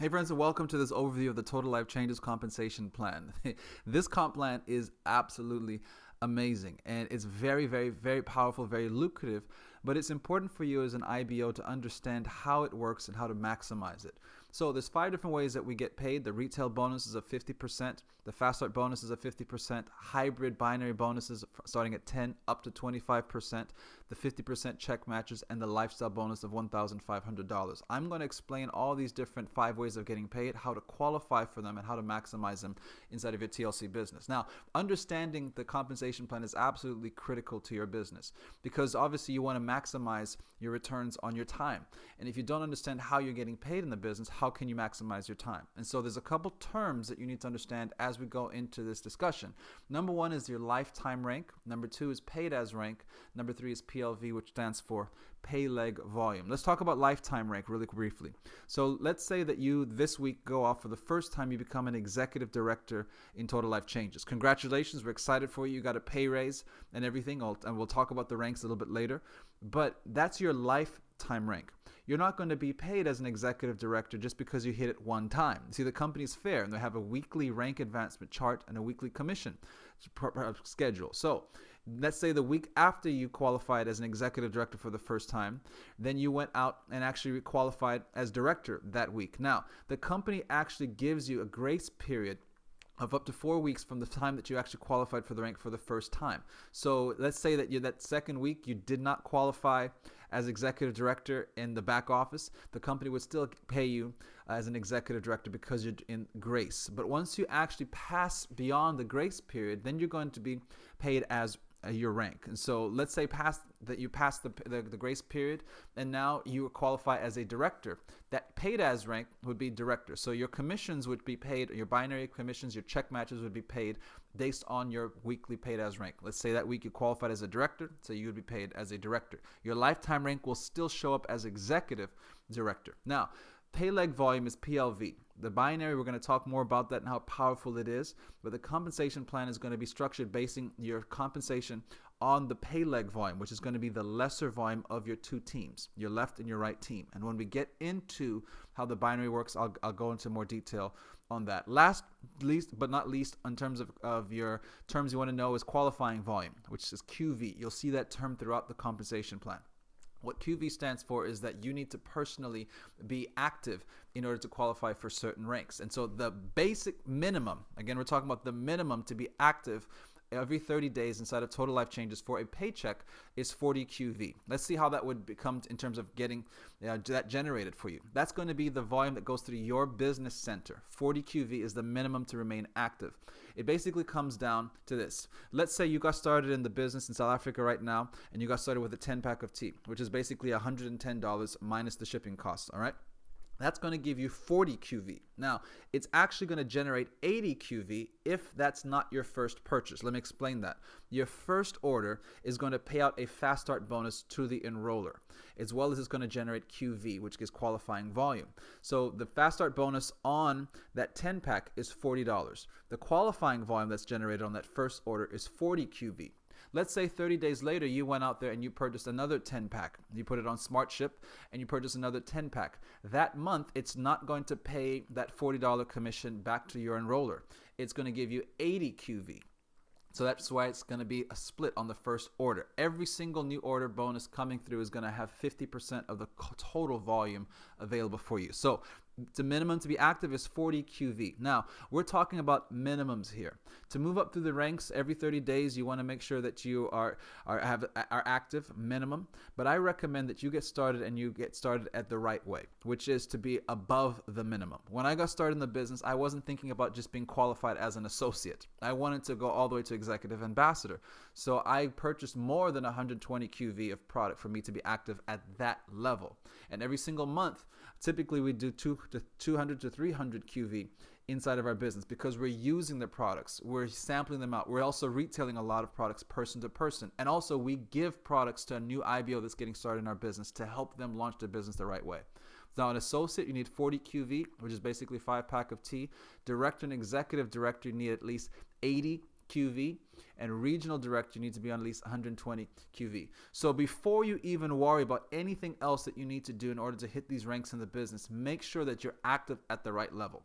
Hey friends, and welcome to this overview of the Total Life Changes Compensation Plan. This comp plan is absolutely amazing, and it's very, very, very powerful, very lucrative, but it's important for you as an IBO to understand how it works and how to maximize it. So there's 5 different ways that we get paid. The retail bonus is of 50%, the fast start bonus is of 50%, hybrid binary bonuses starting at 10 up to 25%, the 50% check matches, and the lifestyle bonus of $1,500. I'm going to explain all these different 5 ways of getting paid, how to qualify for them, and how to maximize them inside of your TLC business. Now, understanding the compensation plan is absolutely critical to your business because obviously you want to maximize your returns on your time. And if you don't understand how you're getting paid in the business, how can you maximize your time? And so there's a couple terms that you need to understand as we go into this discussion. Number 1 is your lifetime rank. Number 2 is paid as rank. Number 3 is PLV, which stands for pay leg volume. Let's talk about lifetime rank really briefly. So let's say that you this week go off for the first time, you become an executive director in Total Life Changes. Congratulations, we're excited for you. You got a pay raise and everything, and we'll talk about the ranks a little bit later. But that's your lifetime rank. You're not going to be paid as an executive director just because you hit it one time. See, the company's fair, and they have a weekly rank advancement chart and a weekly commission schedule. So let's say the week after you qualified as an executive director for the first time, then you went out and actually qualified as director that week. Now, the company actually gives you a grace period of up to 4 weeks from the time that you actually qualified for the rank for the first time. So let's say that that second week you did not qualify as executive director in the back office, the company would still pay you as an executive director because you're in grace. But once you actually pass beyond the grace period, then you're going to be paid as your rank. And so let's say you passed the grace period and now you qualify as a director. That paid as rank would be director. So your commissions would be paid, your binary commissions, your check matches would be paid based on your weekly paid as rank. Let's say that week you qualified as a director, so you would be paid as a director. Your lifetime rank will still show up as executive director. Now, pay leg volume is PLV. The binary, we're going to talk more about that and how powerful it is, but the compensation plan is going to be structured basing your compensation on the pay leg volume, which is going to be the lesser volume of your 2 teams, your left and your right team. And when we get into how the binary works, I'll go into more detail on that. Last, least, but not least, in terms of your terms you want to know is qualifying volume, which is QV. You'll see that term throughout the compensation plan. What QV stands for is that you need to personally be active in order to qualify for certain ranks. And so the basic minimum, again, we're talking about the minimum to be active every 30 days inside of Total Life Changes for a paycheck is 40 QV. Let's see how that would become in terms of getting that generated for you. That's going to be the volume that goes through your business center. 40 QV is the minimum to remain active. It basically comes down to this. Let's say you got started in the business in South Africa right now, and you got started with a 10-pack of tea, which is basically $110 minus the shipping costs, all right? That's going to give you 40 QV. Now, it's actually going to generate 80 QV if that's not your first purchase. Let me explain that. Your first order is going to pay out a fast start bonus to the enroller, as well as it's going to generate QV, which is qualifying volume. So the fast start bonus on that 10-pack is $40. The qualifying volume that's generated on that first order is 40 QV. Let's say 30 days later, you went out there and you purchased another 10-pack. You put it on Smart Ship and you purchased another 10-pack. That month, it's not going to pay that $40 commission back to your enroller. It's going to give you 80 QV. So that's why it's going to be a split on the first order. Every single new order bonus coming through is going to have 50% of the total volume available for you. So the minimum to be active is 40 QV. Now, we're talking about minimums here. To move up through the ranks every 30 days, you want to make sure that you are active minimum. But I recommend that you get started and you get started at the right way, which is to be above the minimum. When I got started in the business, I wasn't thinking about just being qualified as an associate. I wanted to go all the way to executive ambassador. So I purchased more than 120 QV of product for me to be active at that level. And every single month, typically we do 200 to 300 QV inside of our business because we're using the products, we're sampling them out, we're also retailing a lot of products person to person, and also we give products to a new IBO that's getting started in our business to help them launch their business the right way. Now, an associate, you need 40 QV, which is basically 5-pack of tea. Director and executive director, you need at least 80 QV, and regional director, you need to be on at least 120 QV. So before you even worry about anything else that you need to do in order to hit these ranks in the business, make sure that you're active at the right level.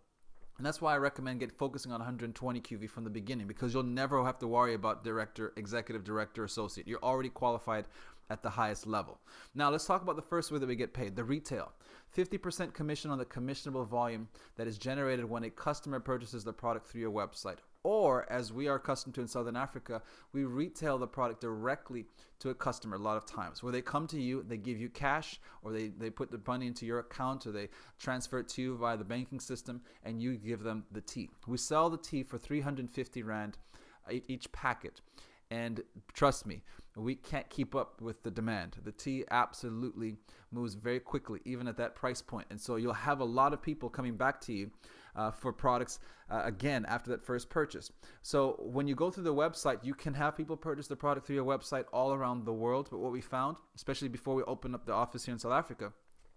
And that's why I recommend focusing on 120 QV from the beginning, because you'll never have to worry about director, executive director, associate. You're already qualified at the highest level. Now let's talk about the first way that we get paid, the retail. 50% commission on the commissionable volume that is generated when a customer purchases the product through your website. Or, as we are accustomed to in Southern Africa, we retail the product directly to a customer a lot of times, where they come to you, they give you cash, or they put the money into your account, or they transfer it to you via the banking system, and you give them the tea. We sell the tea for 350 Rand each packet. And trust me, we can't keep up with the demand. The tea absolutely moves very quickly, even at that price point. And so you'll have a lot of people coming back to you for products again after that first purchase. So when you go through the website, you can have people purchase the product through your website all around the world. But what we found, especially before we opened up the office here in South Africa,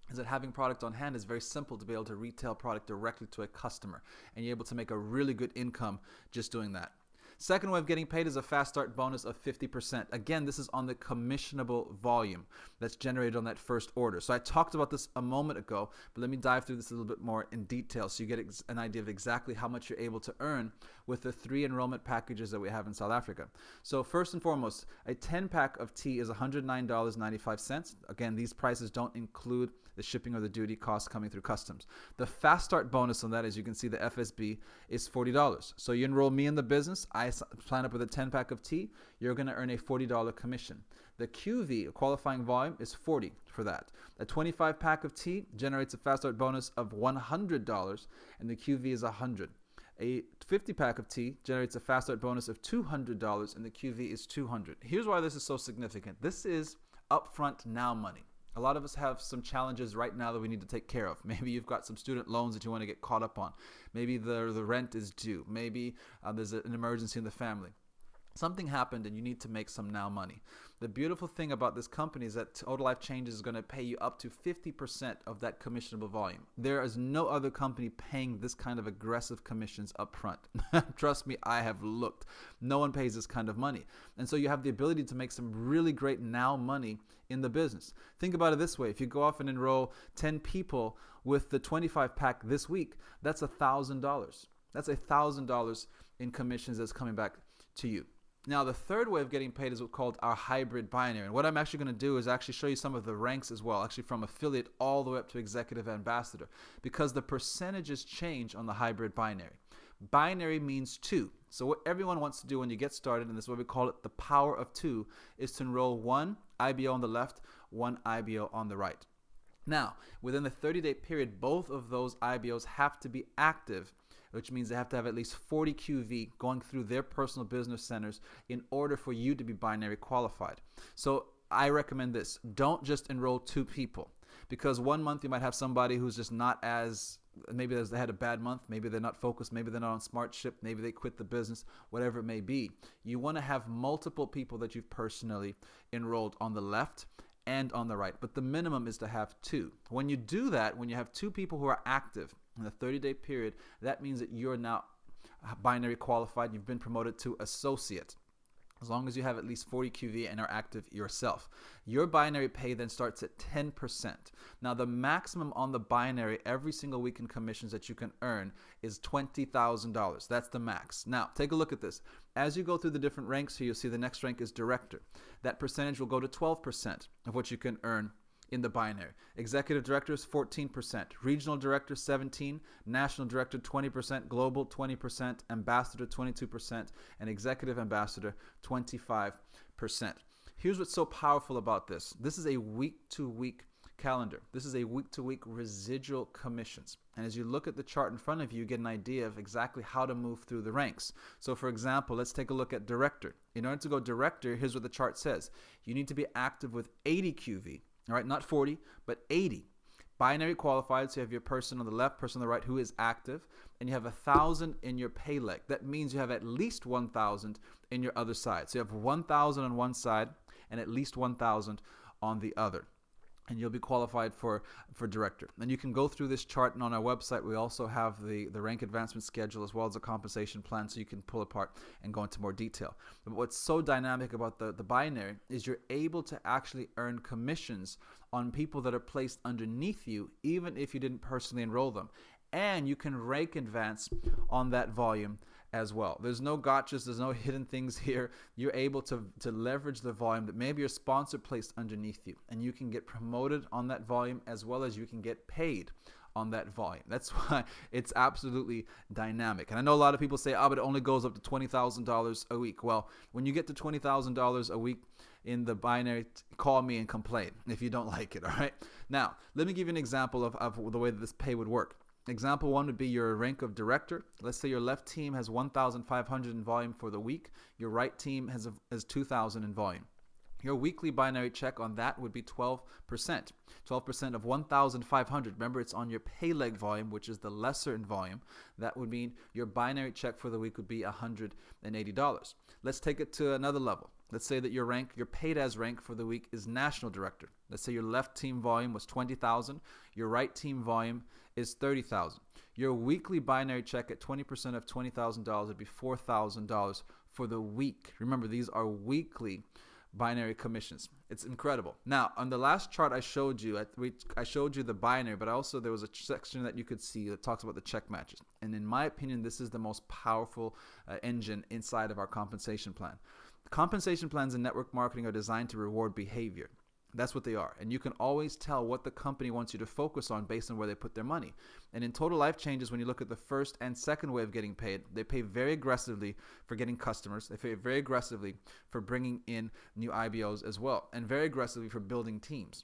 is that having product on hand is very simple to be able to retail product directly to a customer. And you're able to make a really good income just doing that. Second way of getting paid is a fast start bonus of 50%. Again, this is on the commissionable volume that's generated on that first order. So I talked about this a moment ago, but let me dive through this a little bit more in detail so you get an idea of exactly how much you're able to earn with the 3 enrollment packages that we have in South Africa. So first and foremost, a 10-pack of tea is $109.95. Again, these prices don't include the shipping or the duty costs coming through customs. The fast start bonus on that, as you can see, the FSB is $40. So you enroll me in the business, I sign up with a 10-pack of tea, you're going to earn a $40 commission. The QV, qualifying volume, is $40 for that. A 25-pack of tea generates a fast start bonus of $100, and the QV is $100. A 50-pack of tea generates a fast start bonus of $200, and the QV is $200. Here's why this is so significant. This is upfront now money. A lot of us have some challenges right now that we need to take care of. Maybe you've got some student loans that you want to get caught up on. Maybe the rent is due. Maybe there's an emergency in the family. Something happened and you need to make some now money. The beautiful thing about this company is that Total Life Changes is going to pay you up to 50% of that commissionable volume. There is no other company paying this kind of aggressive commissions up front. Trust me, I have looked. No one pays this kind of money. And so you have the ability to make some really great now money in the business. Think about it this way. If you go off and enroll 10 people with the 25-pack this week, that's $1,000. That's $1,000 in commissions that's coming back to you. Now, the third way of getting paid is what's called our hybrid binary. And what I'm actually going to do is actually show you some of the ranks as well, actually from affiliate all the way up to executive ambassador, because the percentages change on the hybrid binary. Binary means 2. So what everyone wants to do when you get started, and this is what we call it the power of 2, is to enroll 1 IBO on the left, 1 IBO on the right. Now, within the 30-day period, both of those IBOs have to be active, which means they have to have at least 40 QV going through their personal business centers in order for you to be binary qualified. So I recommend this. Don't just enroll 2 people, because one month you might have somebody who's just not as, maybe they had a bad month, maybe they're not focused, maybe they're not on SmartShip, maybe they quit the business, whatever it may be. You want to have multiple people that you've personally enrolled on the left and on the right, but the minimum is to have 2. When you do that, when you have 2 people who are active in the 30-day period, that means that you're now binary qualified. You've been promoted to associate, as long as you have at least 40 QV and are active yourself. Your binary pay then starts at 10%. Now, the maximum on the binary every single week in commissions that you can earn is $20,000. That's the max. Now, take a look at this. As you go through the different ranks here, you'll see the next rank is director. That percentage will go to 12% of what you can earn in the binary. Executive director is 14%, regional director 17%, national director 20%, global 20%, ambassador 22%, and executive ambassador 25%. Here's what's so powerful about this. This is a week-to-week calendar. This is a week-to-week residual commissions. And as you look at the chart in front of you, you get an idea of exactly how to move through the ranks. So for example, let's take a look at director. In order to go director, here's what the chart says. You need to be active with 80 QV. All right, not 40, but 80. Binary qualified, so you have your person on the left, person on the right who is active, and you have 1,000 in your pay leg. That means you have at least 1,000 in your other side. So you have 1,000 on one side and at least 1,000 on the other. and you'll be qualified for director. And you can go through this chart, and on our website we also have the rank advancement schedule as well as a compensation plan, so you can pull apart and go into more detail. But what's so dynamic about the binary is you're able to actually earn commissions on people that are placed underneath you, even if you didn't personally enroll them. And you can rank advance on that volume as well. There's no gotchas, there's no hidden things here. You're able to leverage the volume that maybe your sponsor placed underneath you, and you can get promoted on that volume as well as you can get paid on that volume. That's why it's absolutely dynamic. And I know a lot of people say, oh, but it only goes up to $20,000 a week. Well, when you get to $20,000 a week in the binary, call me and complain if you don't like it, all right? Now, let me give you an example of the way that this pay would work. Example one would be your rank of director. Let's say your left team has 1,500 in volume for the week. Your right team has 2,000 in volume. Your weekly binary check on that would be 12%. 12% of 1,500. Remember, it's on your pay leg volume, which is the lesser in volume. That would mean your binary check for the week would be $180. Let's take it to another level. Let's say that your paid as rank for the week is national director. Let's say your left team volume was 20,000. Your right team volume is 30,000. Your weekly binary check at 20% of $20,000 would be $4,000 for the week. Remember, these are weekly binary commissions. It's incredible. Now, on the last chart I showed you, I showed you the binary, but also there was a section that you could see that talks about the check matches. And in my opinion, this is the most powerful engine inside of our compensation plan. Compensation plans in network marketing are designed to reward behavior. That's what they are. And you can always tell what the company wants you to focus on based on where they put their money. And in Total Life Changes, when you look at the first and second way of getting paid, they pay very aggressively for getting customers. They pay very aggressively for bringing in new IBOs as well, and very aggressively for building teams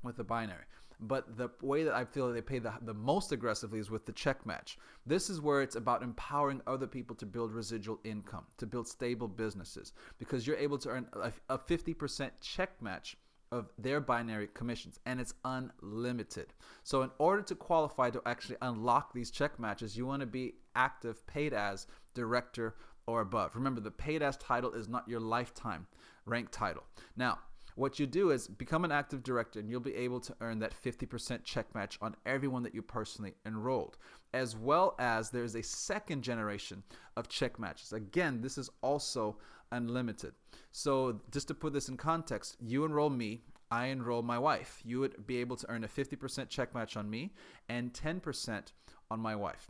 with the binary. But the way that I feel they pay the most aggressively is with the check match. This is where it's about empowering other people to build residual income, to build stable businesses, because you're able to earn a 50% check match of their binary commissions, and it's unlimited. So in order to qualify to actually unlock these check matches, you want to be active, paid as director or above. Remember, the paid as title is not your lifetime rank title. Now, what you do is become an active director, and you'll be able to earn that 50% check match on everyone that you personally enrolled, as well as there's a second generation of check matches. Again, this is also unlimited. So just to put this in context, you enroll me, I enroll my wife. You would be able to earn a 50% check match on me and 10% on my wife.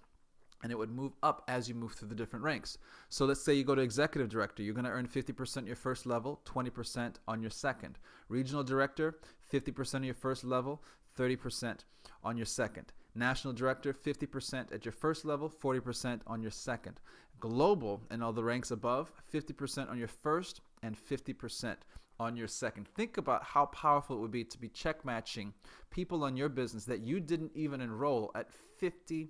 And it would move up as you move through the different ranks. So let's say you go to executive director. You're going to earn 50% your first level, 20% on your second. Regional director, 50% of your first level, 30% on your second. National director, 50% at your first level, 40% on your second. Global and all the ranks above, 50% on your first and 50% on your second. Think about how powerful it would be to be check matching people on your business that you didn't even enroll at 50%.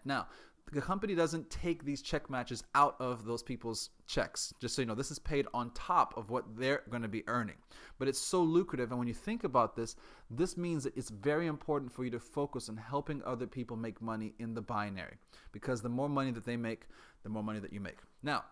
Now, the company doesn't take these check matches out of those people's checks. Just so you know, this is paid on top of what they're going to be earning. But it's so lucrative, and when you think about this, this means that it's very important for you to focus on helping other people make money in the binary, because the more money that they make, the more money that you make. Now,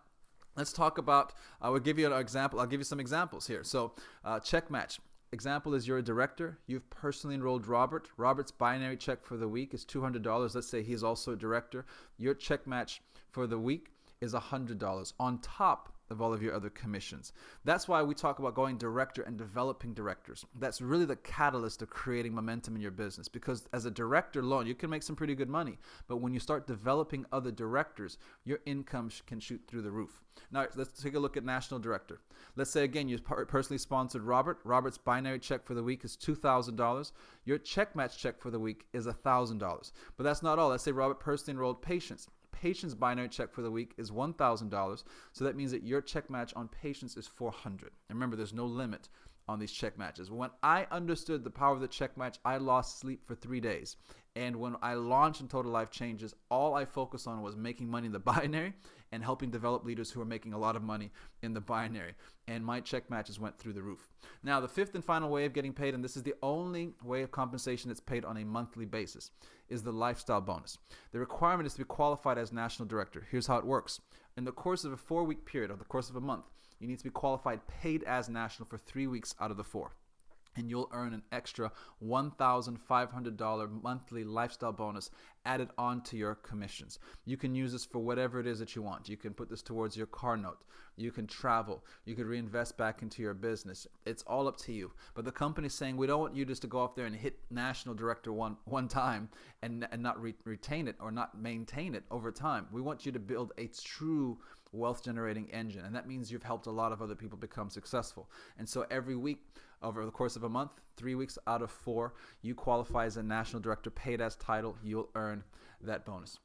let's talk about, I will give you an example. I'll give you some examples here. So check match. Example is you're a director. You've personally enrolled Robert. Robert's binary check for the week is $200. Let's say he's also a director. Your check match for the week is $100 on top of all of your other commissions. That's why we talk about going director and developing directors. That's really the catalyst of creating momentum in your business, because as a director alone, you can make some pretty good money. But when you start developing other directors, your income can shoot through the roof. Now, let's take a look at national director. Let's say, again, you personally sponsored Robert. Robert's binary check for the week is $2,000. Your check match check for the week is $1,000. But that's not all. Let's say Robert personally enrolled Patience. Patience binary check for the week is $1,000. So that means that your check match on Patience is $400. And remember, there's no limit on these check matches. When I understood the power of the check match, I lost sleep for 3 days. And when I launched in Total Life Changes, all I focused on was making money in the binary and helping develop leaders who are making a lot of money in the binary. And my check matches went through the roof. Now, the fifth and final way of getting paid, and this is the only way of compensation that's paid on a monthly basis, is the lifestyle bonus. The requirement is to be qualified as national director. Here's how it works. In the course of a 4-week period, or the course of a month, you need to be qualified paid as national for 3 weeks out of the 4. and you'll earn an extra $1,500 monthly lifestyle bonus added on to your commissions. You can use this for whatever it is that you want. You can put this towards your car note. You can travel. You could reinvest back into your business. It's all up to you. But the company's saying we don't want you just to go off there and hit national director one time and not retain it or not maintain it over time. We want you to build a true wealth generating engine, and that means you've helped a lot of other people become successful. And so every week, over the course of a month, 3 weeks out of 4, you qualify as a national director, paid as title, you'll earn that bonus.